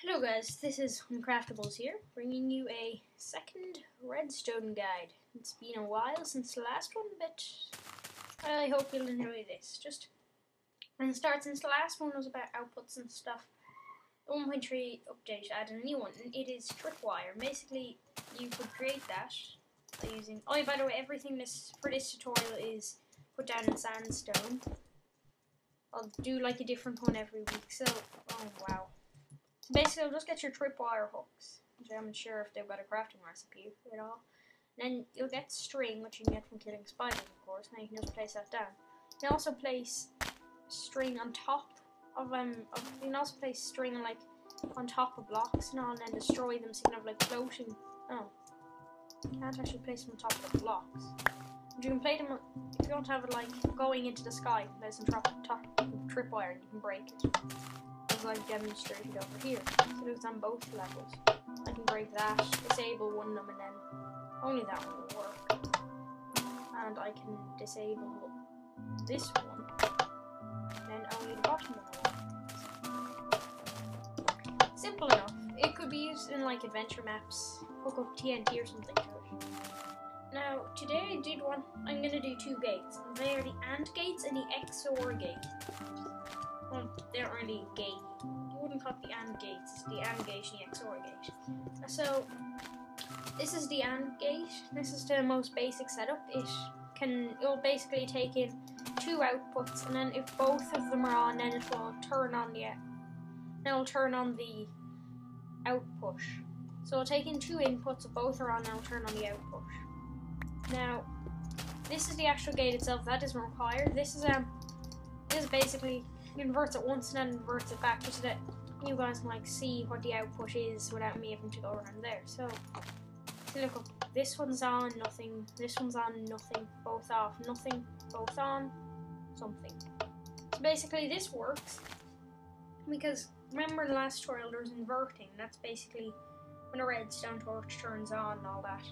Hello guys, this is Uncraftables here, bringing you a second redstone guide. It's been a while since the last one, but I hope you'll enjoy this. Since the last one was about outputs and stuff, the 1.3 update added a new one, and it is tripwire. Basically, you could create that by using... Oh, by the way, everything for this tutorial is put down in sandstone. I'll do like a different one every week, so... Oh, wow. So basically, you'll just get your tripwire hooks, which I'm not sure if they've got a crafting recipe at all. And then you'll get string, which you can get from killing spiders, of course. Now you can just place that down. You can also place string on top of you can also place string like on top of blocks and all, and then destroy them, so you can have like floating. Oh, you can't actually place them on top of the blocks. But you can play them if you want to have it like going into the sky. There's some top tripwire, and you can break it. As I've demonstrated over here. So it's on both levels. I can break that, disable one of them, and then only that one will work. And I can disable this one, and then only the bottom one will work. Simple enough. It could be used in like adventure maps, hook up TNT or something to it. Now, today I'm going to do two gates. They are the AND gates and the XOR gate. Well, they aren't really gate. You wouldn't call it the AND gates. It's the AND gate and the XOR gate. So, this is the AND gate. This is the most basic setup. It'll basically take in two outputs, and then if both of them are on, then it will turn on the out push. So it'll take in two inputs. If both are on, then it'll turn on the out push. Now, this is the actual gate itself. That isn't required. This is basically inverts it once and then inverts it back, just so that you guys can like see what the output is without me having to go around there. So look up, this one's on, nothing, this one's on, nothing, both off, nothing, both on, something. So basically this works because remember in the last tutorial there was inverting. That's basically when a redstone torch turns on and all that.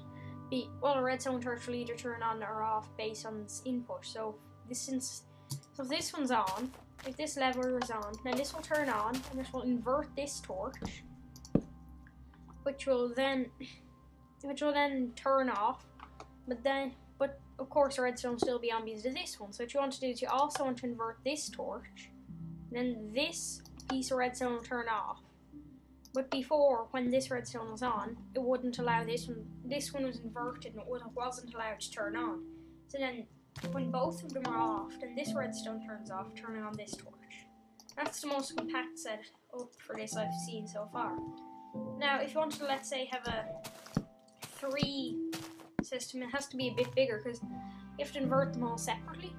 A redstone torch will either turn on or off based on its input. So if this one's on, if this lever is on, then this will turn on, and this will invert this torch, which will then turn off. But of course, the redstone will still be on because of this one. So what you want to do is you also want to invert this torch, then this piece of redstone will turn off. But before, when this redstone was on, it wouldn't allow this one. This one was inverted, and it wasn't allowed to turn on. So then, when both of them are off, then this redstone turns off, turning on this torch. That's the most compact setup for this I've seen so far. Now, if you wanted to, let's say, have a 3 system, it has to be a bit bigger because you have to invert them all separately.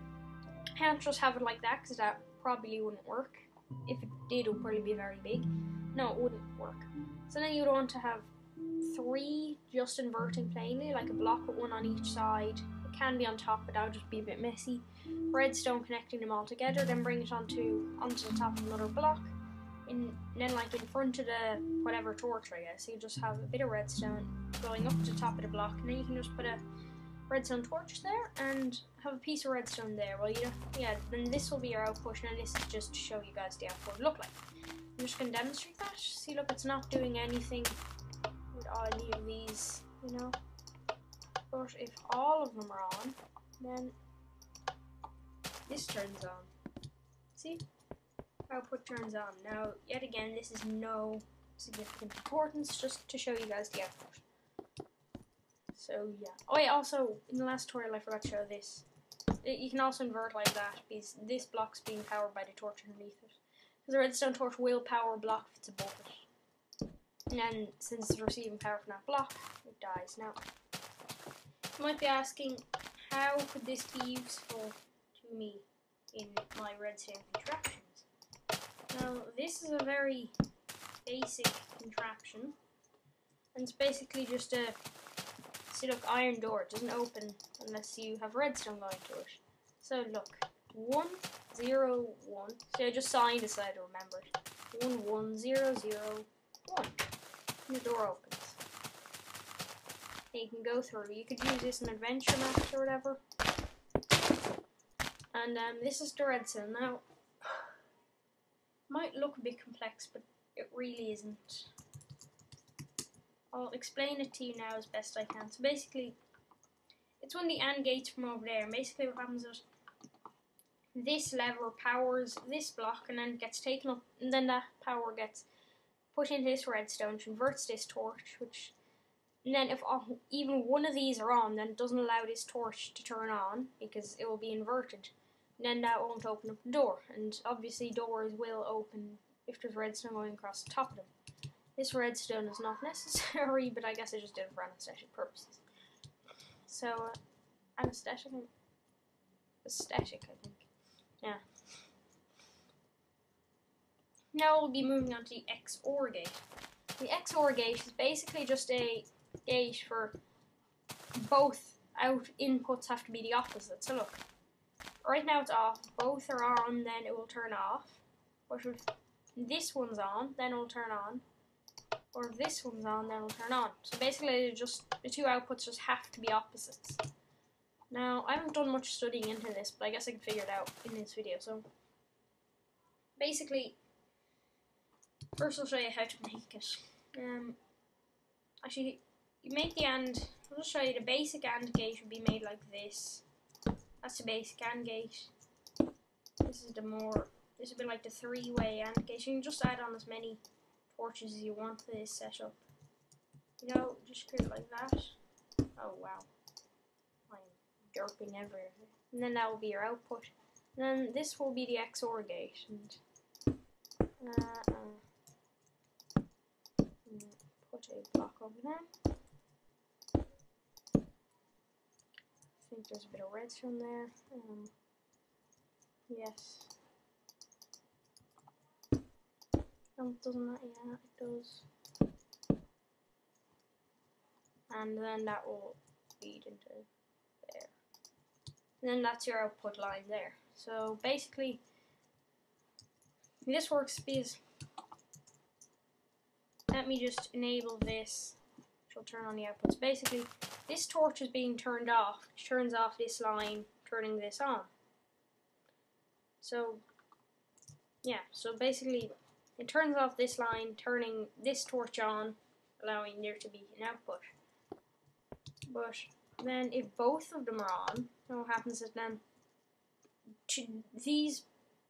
You can't just have it like that because that probably wouldn't work. If it did, it would probably be very big. No, it wouldn't work. So then you'd want to have 3 just inverting plainly, like a block with one on each side. Can be on top, but that would just be a bit messy. Redstone connecting them all together, then bring it onto the top of another block, and then like in front of the whatever torch, I guess. So you just have a bit of redstone going up to the top of the block, and then you can just put a redstone torch there and have a piece of redstone there. Well, then this will be your output, and this is just to show you guys the output would look like. I'm just going to demonstrate that. See, look, it's not doing anything with any of these, you know. But if all of them are on, then this turns on. See? Output turns on. Now, yet again, this is no significant importance, just to show you guys the output. So, yeah. Oh, yeah, also, in the last tutorial, I forgot to show this. You can also invert like that, because this block's being powered by the torch underneath it. Because the redstone torch will power a block if it's above it. And then, since it's receiving power from that block, it dies. Now, you might be asking, how could this be useful to me in my redstone contraptions? Now, this is a very basic contraption, and it's basically just a iron door. It doesn't open unless you have redstone going to it. So look, 1, 0, 1. So I just signed this so I remember it. 1, 1, 0, 0, 1. And the door opens. You can go through. You could use this in adventure maps or whatever. And this is the redstone. Now, might look a bit complex, but it really isn't. I'll explain it to you now as best I can. So basically, it's when the AND gates from over there. And basically what happens is this lever powers this block and then gets taken up, and then that power gets put into this redstone, which converts this torch, which, and then if even one of these are on, then it doesn't allow this torch to turn on because it will be inverted. And then that won't open up the door, and obviously doors will open if there's redstone going across the top of them. This redstone is not necessary, but I guess I just did it for anesthetic purposes. So, anesthetic, I think. Yeah. Now we'll be moving on to the XOR gate. The XOR gate is basically just a gate for both out inputs have to be the opposite. So look, right now it's off. Both are on, then it will turn off. But if this one's on, then it will turn on. Or if this one's on, then it will turn on. So basically, just the two outputs just have to be opposites. Now, I haven't done much studying into this, but I guess I can figure it out in this video. So basically, first I'll show you how to make it. Actually, you make the AND. I'll just show you the basic AND gate would be made like this. That's the basic AND gate. This is this would be like the three-way AND gate. You can just add on as many torches as you want to this setup. You know, just create it like that. Oh wow, I'm derping everywhere. And then that will be your output. And then this will be the XOR gate. And put a block over there. I think there's a bit of redstone there. Yes. No, it doesn't that? Yeah, it does. And then that will feed into there. And then that's your output line there. So basically, this works because, let me just enable this, which will turn on the outputs. Basically, this torch is being turned off, which turns off this line, turning this on. So, yeah, so basically, it turns off this line, turning this torch on, allowing there to be an output. But then if both of them are on, then what happens is then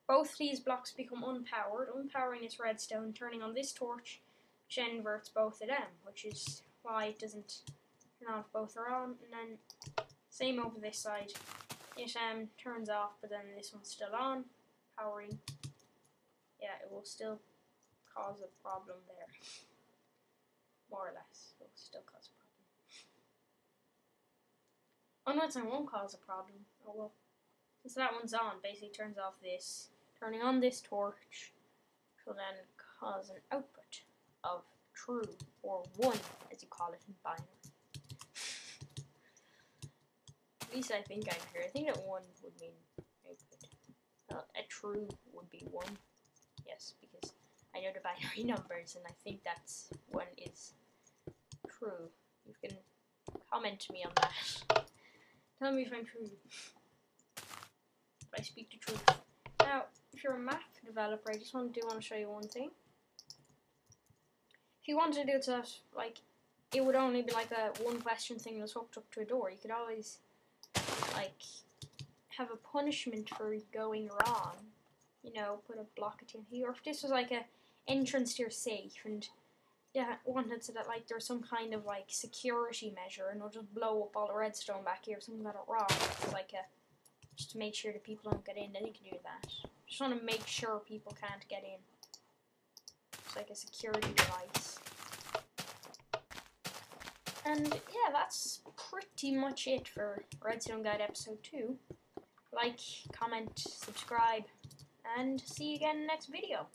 both these blocks become unpowered, unpowering this redstone, turning on this torch, which then inverts both of them, which is why it doesn't turn on if both are on. And then same over this side. It turns off, but then this one's still on, powering. Yeah, it will still cause a problem there. More or less, it will still cause a problem. Oh no, it won't cause a problem. Oh well. Since that one's on, basically turns off this, turning on this torch, will then cause an output of true, or 1, as you call it in binary. At least I think I'm here. I think that 1 would mean output. A true would be 1. Yes, because I know the binary numbers, and I think that's 1 is true. You can comment to me on that. Tell me if I'm true. If I speak the truth. Now, if you're a Mac developer, I just want to show you one thing. If you wanted to do it like, it would only be like a one question thing that's hooked up to a door. You could always, like, have a punishment for going wrong. You know, put a block at here. Or if this was like a entrance to your safe, and yeah, wanted so that like there's some kind of like security measure, and it'll just blow up all the redstone back here if someone got it wrong. It's like just to make sure that people don't get in, then you can do that. Just want to make sure people can't get in. It's like a security device. And yeah, that's pretty much it for Redstone Guide episode 2. Like, comment, subscribe, and see you again in the next video.